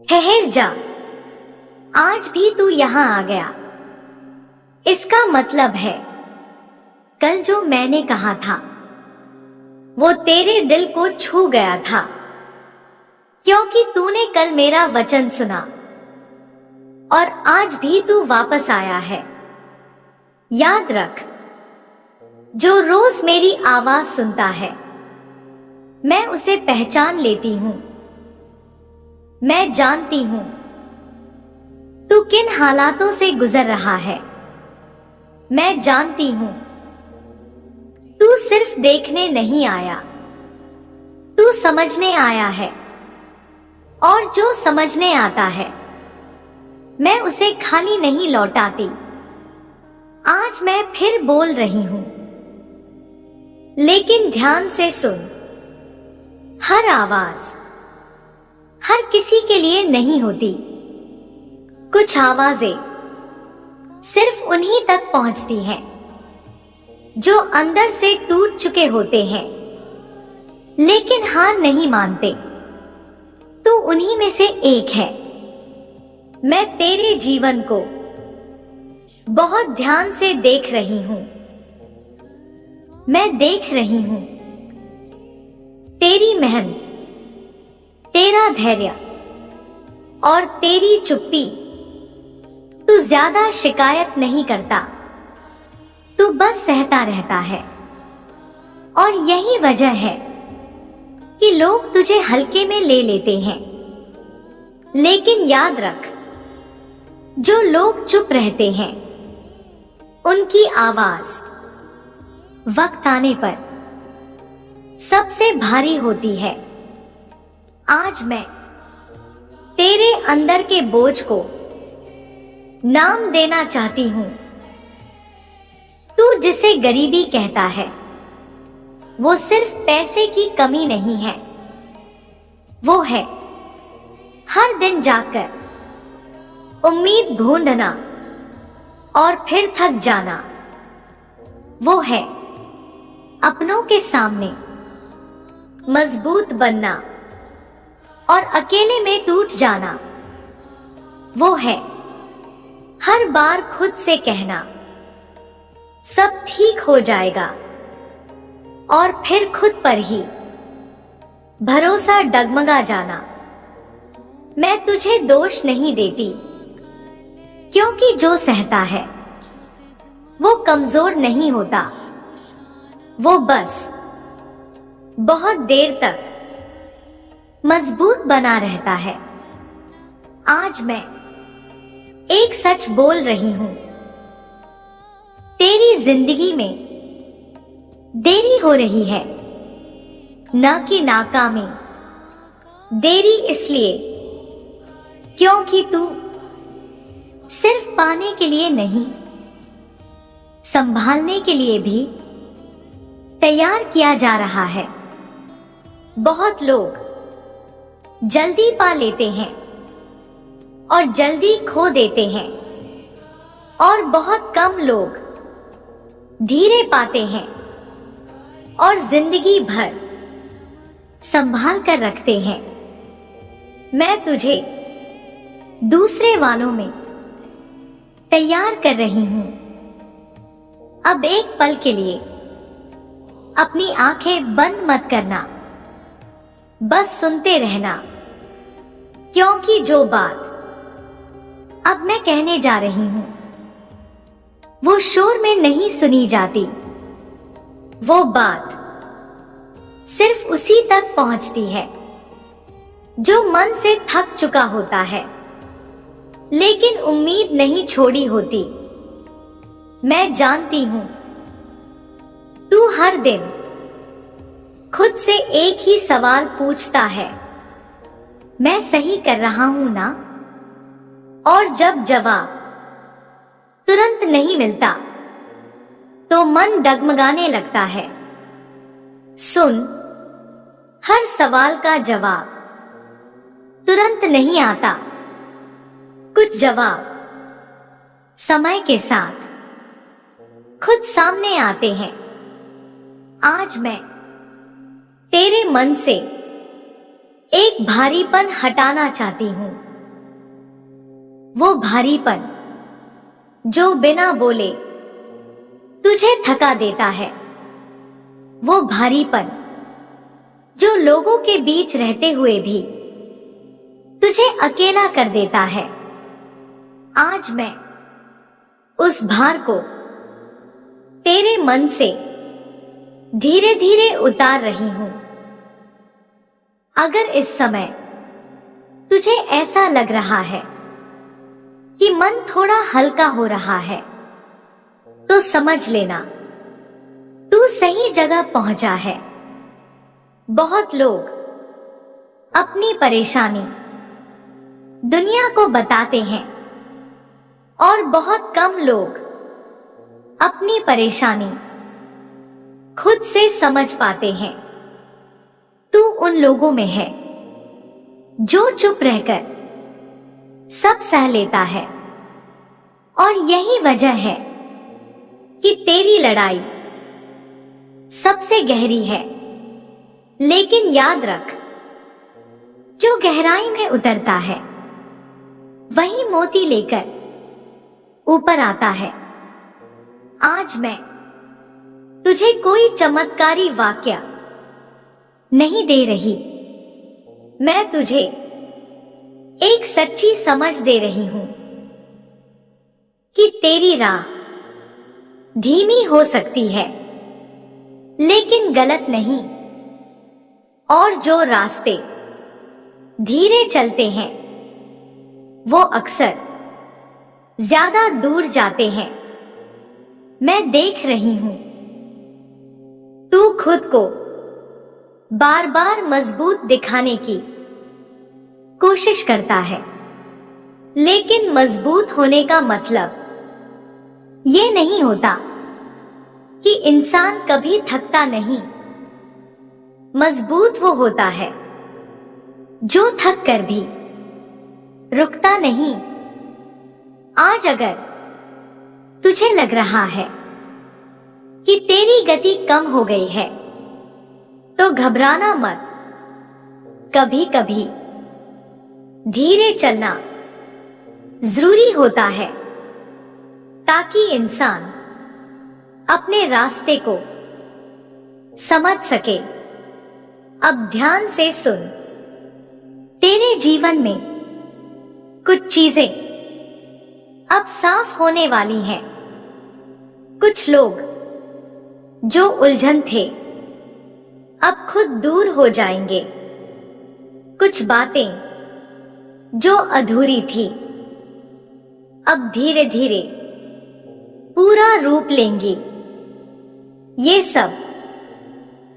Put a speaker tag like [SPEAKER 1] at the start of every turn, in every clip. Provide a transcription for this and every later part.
[SPEAKER 1] ठहर जा, आज भी तू यहाँ आ गया। इसका मतलब है कल जो मैंने कहा था वो तेरे दिल को छू गया था, क्योंकि तूने कल मेरा वचन सुना और आज भी तू वापस आया है। याद रख, जो रोज मेरी आवाज सुनता है मैं उसे पहचान लेती हूं। मैं जानती हूं तू किन हालातों से गुजर रहा है। मैं जानती हूं तू सिर्फ देखने नहीं आया, तू समझने आया है। और जो समझने आता है मैं उसे खाली नहीं लौटाती। आज मैं फिर बोल रही हूं, लेकिन ध्यान से सुन। हर आवाज हर किसी के लिए नहीं होती। कुछ आवाजें सिर्फ उन्हीं तक पहुंचती हैं जो अंदर से टूट चुके होते हैं लेकिन हार नहीं मानते। तू उन्हीं में से एक है। मैं तेरे जीवन को बहुत ध्यान से देख रही हूं। मैं देख रही हूं तेरी मेहनत, तेरा धैर्य और तेरी चुप्पी। तू ज्यादा शिकायत नहीं करता, तू बस सहता रहता है। और यही वजह है कि लोग तुझे हल्के में ले लेते हैं। लेकिन याद रख, जो लोग चुप रहते हैं उनकी आवाज वक्त आने पर सबसे भारी होती है। आज मैं तेरे अंदर के बोझ को नाम देना चाहती हूं। तू जिसे गरीबी कहता है वो सिर्फ पैसे की कमी नहीं है, वो है हर दिन जाकर उम्मीद ढूंढना और फिर थक जाना। वो है अपनों के सामने मजबूत बनना और अकेले में टूट जाना। वो है हर बार खुद से कहना सब ठीक हो जाएगा और फिर खुद पर ही भरोसा डगमगा जाना। मैं तुझे दोष नहीं देती, क्योंकि जो सहता है वो कमजोर नहीं होता, वो बस बहुत देर तक मजबूत बना रहता है। आज मैं एक सच बोल रही हूं, तेरी जिंदगी में देरी हो रही है, न कि नाकामी। देरी इसलिए क्योंकि तू सिर्फ पाने के लिए नहीं, संभालने के लिए भी तैयार किया जा रहा है। बहुत लोग जल्दी पा लेते हैं और जल्दी खो देते हैं, और बहुत कम लोग धीरे पाते हैं और जिंदगी भर संभाल कर रखते हैं। मैं तुझे दूसरे वालों में तैयार कर रही हूं। अब एक पल के लिए अपनी आंखें बंद मत करना, बस सुनते रहना, क्योंकि जो बात अब मैं कहने जा रही हूं वो शोर में नहीं सुनी जाती। वो बात सिर्फ उसी तक पहुंचती है जो मन से थक चुका होता है लेकिन उम्मीद नहीं छोड़ी होती। मैं जानती हूं तू हर दिन खुद से एक ही सवाल पूछता है, मैं सही कर रहा हूं ना? और जब जवाब तुरंत नहीं मिलता तो मन डगमगाने लगता है। सुन, हर सवाल का जवाब तुरंत नहीं आता। कुछ जवाब समय के साथ खुद सामने आते हैं। आज मैं तेरे मन से एक भारीपन हटाना चाहती हूं। वो भारीपन जो बिना बोले तुझे थका देता है। वो भारीपन जो लोगों के बीच रहते हुए भी तुझे अकेला कर देता है। आज मैं उस भार को तेरे मन से धीरे धीरे उतार रही हूं। अगर इस समय तुझे ऐसा लग रहा है कि मन थोड़ा हल्का हो रहा है, तो समझ लेना तू सही जगह पहुंचा है। बहुत लोग अपनी परेशानी दुनिया को बताते हैं और बहुत कम लोग अपनी परेशानी खुद से समझ पाते हैं। तू उन लोगों में है जो चुप रहकर सब सह लेता है, और यही वजह है कि तेरी लड़ाई सबसे गहरी है। लेकिन याद रख, जो गहराई में उतरता है वही मोती लेकर ऊपर आता है। आज मैं तुझे कोई चमत्कारी वाक्य नहीं दे रही, मैं तुझे एक सच्ची समझ दे रही हूं कि तेरी राह धीमी हो सकती है, लेकिन गलत नहीं। और जो रास्ते धीरे चलते हैं वो अक्सर ज्यादा दूर जाते हैं। मैं देख रही हूं तू खुद को बार बार मजबूत दिखाने की कोशिश करता है, लेकिन मजबूत होने का मतलब ये नहीं होता कि इंसान कभी थकता नहीं। मजबूत वो होता है जो थक कर भी रुकता नहीं। आज अगर तुझे लग रहा है कि तेरी गति कम हो गई है, तो घबराना मत। कभी कभी धीरे चलना जरूरी होता है ताकि इंसान अपने रास्ते को समझ सके। अब ध्यान से सुन, तेरे जीवन में कुछ चीजें अब साफ होने वाली हैं। कुछ लोग जो उलझन थे अब खुद दूर हो जाएंगे। कुछ बातें जो अधूरी थी अब धीरे धीरे पूरा रूप लेंगी। ये सब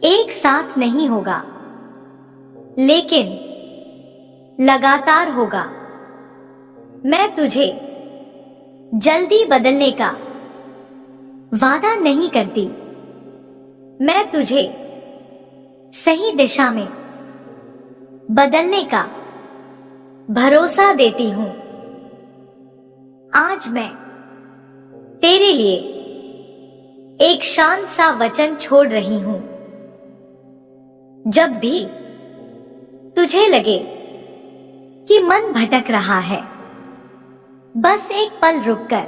[SPEAKER 1] एक साथ नहीं होगा, लेकिन लगातार होगा। मैं तुझे जल्दी बदलने का वादा नहीं करती, मैं तुझे सही दिशा में बदलने का भरोसा देती हूं। आज मैं तेरे लिए एक शांत सा वचन छोड़ रही हूं। जब भी तुझे लगे कि मन भटक रहा है, बस एक पल रुककर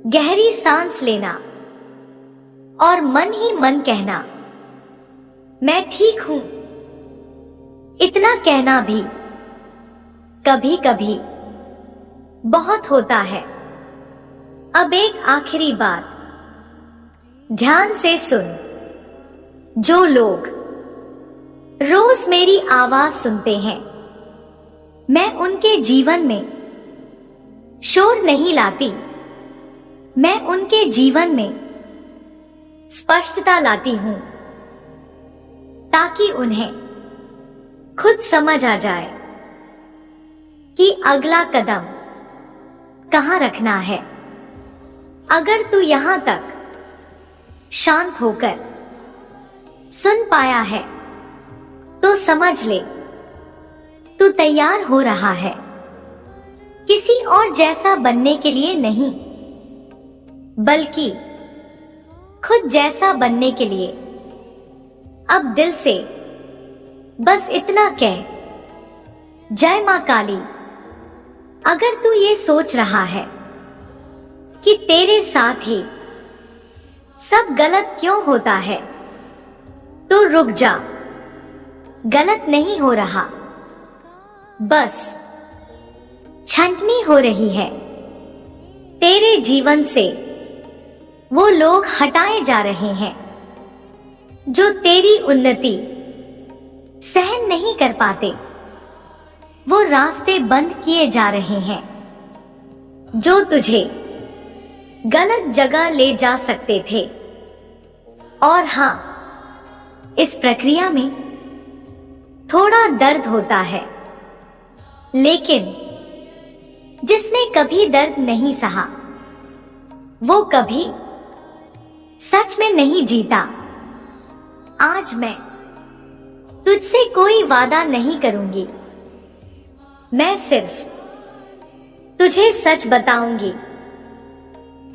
[SPEAKER 1] गहरी सांस लेना और मन ही मन कहना, मैं ठीक हूं। इतना कहना भी कभी कभी बहुत होता है। अब एक आखिरी बात ध्यान से सुन। जो लोग रोज मेरी आवाज सुनते हैं, मैं उनके जीवन में शोर नहीं लाती, मैं उनके जीवन में स्पष्टता लाती हूं, ताकि उन्हें खुद समझ आ जाए कि अगला कदम कहां रखना है। अगर तू यहां तक शांत होकर सुन पाया है, तो समझ ले तू तैयार हो रहा है किसी और जैसा बनने के लिए नहीं, बल्कि खुद जैसा बनने के लिए। अब दिल से बस इतना कह, जय मां काली। अगर तू ये सोच रहा है कि तेरे साथ ही सब गलत क्यों होता है, तो रुक जा। गलत नहीं हो रहा, बस छंटनी हो रही है। तेरे जीवन से वो लोग हटाए जा रहे हैं जो तेरी उन्नति सहन नहीं कर पाते। वो रास्ते बंद किए जा रहे हैं जो तुझे गलत जगह ले जा सकते थे। और हां, इस प्रक्रिया में थोड़ा दर्द होता है, लेकिन जिसने कभी दर्द नहीं सहा, वो कभी सच में नहीं जीता। आज मैं तुझसे कोई वादा नहीं करूंगी, मैं सिर्फ तुझे सच बताऊंगी।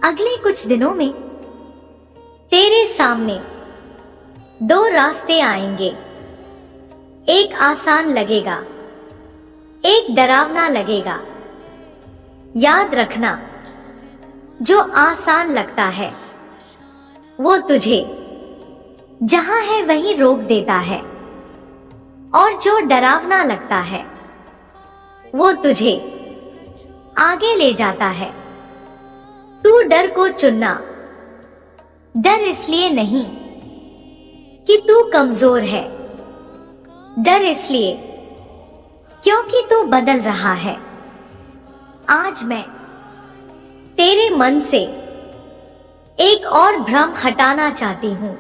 [SPEAKER 1] अगले कुछ दिनों में तेरे सामने दो रास्ते आएंगे। एक आसान लगेगा, एक डरावना लगेगा। याद रखना, जो आसान लगता है वो तुझे जहां है वहीं रोक देता है, और जो डरावना लगता है वो तुझे आगे ले जाता है। तू डर को चुनना। डर इसलिए नहीं कि तू कमजोर है, डर इसलिए क्योंकि तू बदल रहा है। आज मैं तेरे मन से एक और भ्रम हटाना चाहती हूं।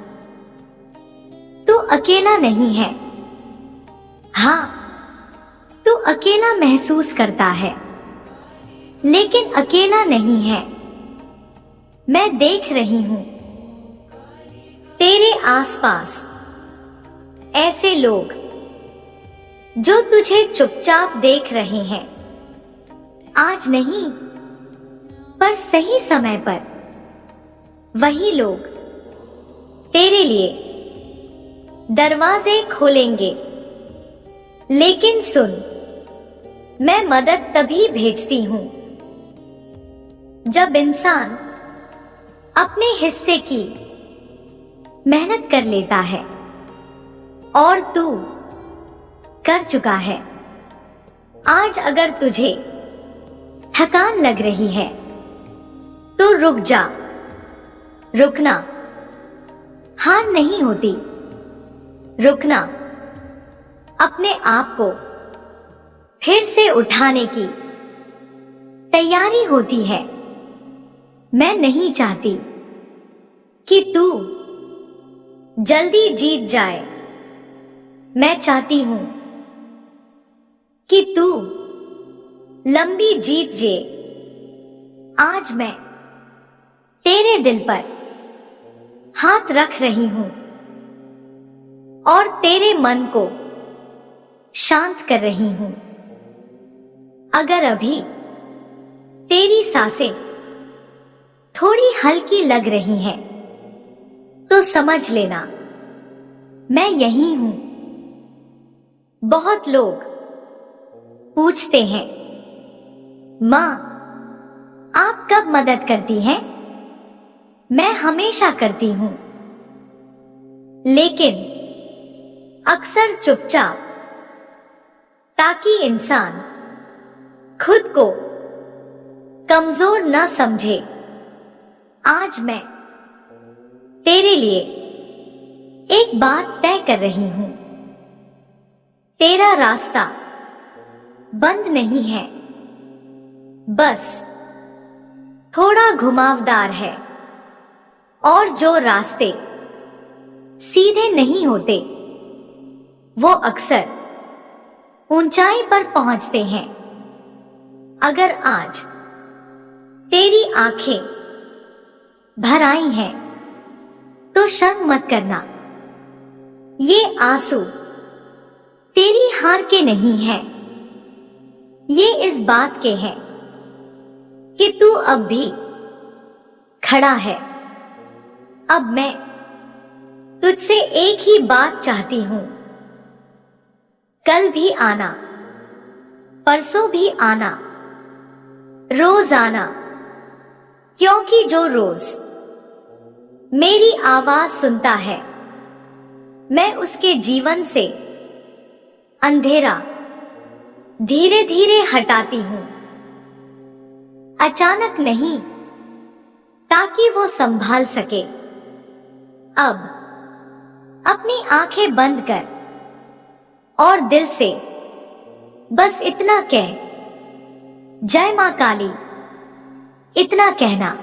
[SPEAKER 1] तू अकेला नहीं है। हां, तू अकेला महसूस करता है, लेकिन अकेला नहीं है। मैं देख रही हूं तेरे आसपास ऐसे लोग जो तुझे चुपचाप देख रहे हैं। आज नहीं, पर सही समय पर वही लोग तेरे लिए दरवाजे खोलेंगे। लेकिन सुन, मैं मदद तभी भेजती हूं जब इंसान अपने हिस्से की मेहनत कर लेता है, और तू कर चुका है। आज अगर तुझे थकान लग रही है तो रुक जा। रुकना हार नहीं होती, रुकना अपने आप को फिर से उठाने की तैयारी होती है। मैं नहीं चाहती कि तू जल्दी जीत जाए। मैं चाहती हूं कि तू लंबी जीत जे। आज मैं तेरे दिल पर हाथ रख रही हूं और तेरे मन को शांत कर रही हूं। अगर अभी तेरी सांसें थोड़ी हल्की लग रही हैं, तो समझ लेना मैं यही हूं। बहुत लोग पूछते हैं, मां आप कब मदद करती हैं? मैं हमेशा करती हूं, लेकिन अक्सर चुपचाप, ताकि इंसान खुद को कमजोर न समझे। आज मैं तेरे लिए एक बात तय कर रही हूं। तेरा रास्ता बंद नहीं है, बस थोड़ा घुमावदार है। और जो रास्ते सीधे नहीं होते, वो अक्सर ऊंचाई पर पहुंचते हैं। अगर आज तेरी आंखें भर आई हैं, तो शर्म मत करना। ये आंसू तेरी हार के नहीं हैं, ये इस बात के हैं कि तू अब भी खड़ा है। अब मैं तुझसे एक ही बात चाहती हूं, कल भी आना, परसों भी आना, रोज आना, क्योंकि जो रोज मेरी आवाज सुनता है, मैं उसके जीवन से अंधेरा धीरे धीरे हटाती हूं। अचानक नहीं, ताकि वो संभाल सके। अब अपनी आंखें बंद कर और दिल से बस इतना कह, जय मां काली। इतना कहना